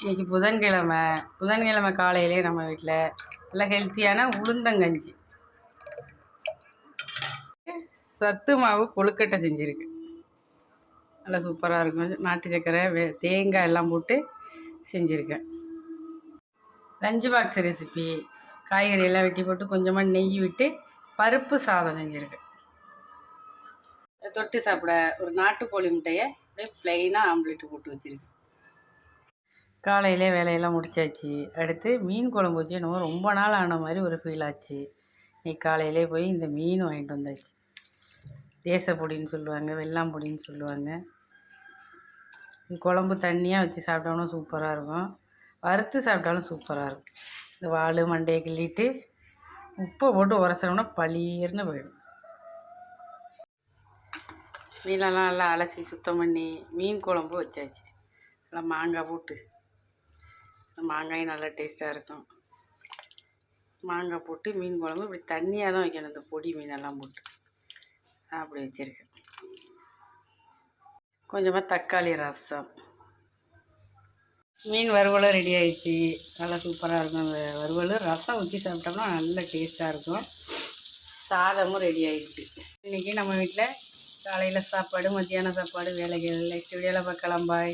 இன்றைக்கி புதன்கிழமை காலையிலே நம்ம வீட்டில் நல்லா ஹெல்த்தியான உளுந்தங்கஞ்சி சத்து மாவு கொழுக்கட்டை செஞ்சுருக்கு. நல்லா சூப்பராக இருக்கும். நாட்டு சர்க்கரை தேங்காய் எல்லாம் போட்டு செஞ்சுருக்கேன். Lunch box recipe. காய்கறி எல்லாம் வெட்டி போட்டு கொஞ்சமாக நெய் விட்டு பருப்பு சாதம் செஞ்சுருக்கேன். தொட்டு சாப்பிட ஒரு நாட்டுக்கோழி முட்டையை அப்படியே ப்ளைனாக ஆம்லேட்டு போட்டு வச்சுருக்கேன். காலையிலே வேலையெல்லாம் முடித்தாச்சு. அடுத்து மீன் குழம்பு வச்சு என்னமோ ரொம்ப நாள் ஆன மாதிரி ஒரு ஃபீல் ஆச்சு. இன்னைக்கு காலையிலே போய் இந்த மீன் வாங்கிட்டு வந்தாச்சு. தேசப்பொடின்னு சொல்லுவாங்க, வெள்ளாம்பொடின்னு சொல்லுவாங்க. குழம்பு தண்ணியாக வச்சு சாப்பிட்டோம்னா சூப்பராக இருக்கும். வறுத்து சாப்பிட்டாலும் சூப்பராக இருக்கும். இந்த வால் மண்டையை கிள்ளிட்டு உப்பை போட்டு உரசனோம்னா பளீர்னு போயிடும். மீனெல்லாம் நல்லா அலசி சுத்தம் பண்ணி மீன் குழம்பு வச்சாச்சு. நல்லா மாங்காய் போட்டு, மாங்காயும் நல்லா டேஸ்ட்டாக இருக்கும். மாங்காய் போட்டு மீன் குழம்பு இப்படி தண்ணியாக தான் வைக்கணும். இந்த பொடி மீனெல்லாம் போட்டு அப்படி வச்சுருக்கேன். கொஞ்சமாக தக்காளி ரசம். மீன் வறுவலும் ரெடி ஆகிடுச்சு. நல்லா சூப்பராக இருக்கும். அந்த வறுவல் ரசம் ஊற்றி சாப்பிட்டோம்னா நல்ல டேஸ்ட்டாக இருக்கும். சாதமும் ரெடி ஆகிடுச்சு. இன்றைக்கி நம்ம வீட்டில் காலையில் சாப்பாடு, மத்தியான சாப்பாடு, வேலைகள் நெக்ஸ்ட் வீடியோவில் பார்க்கலாம். பாய்.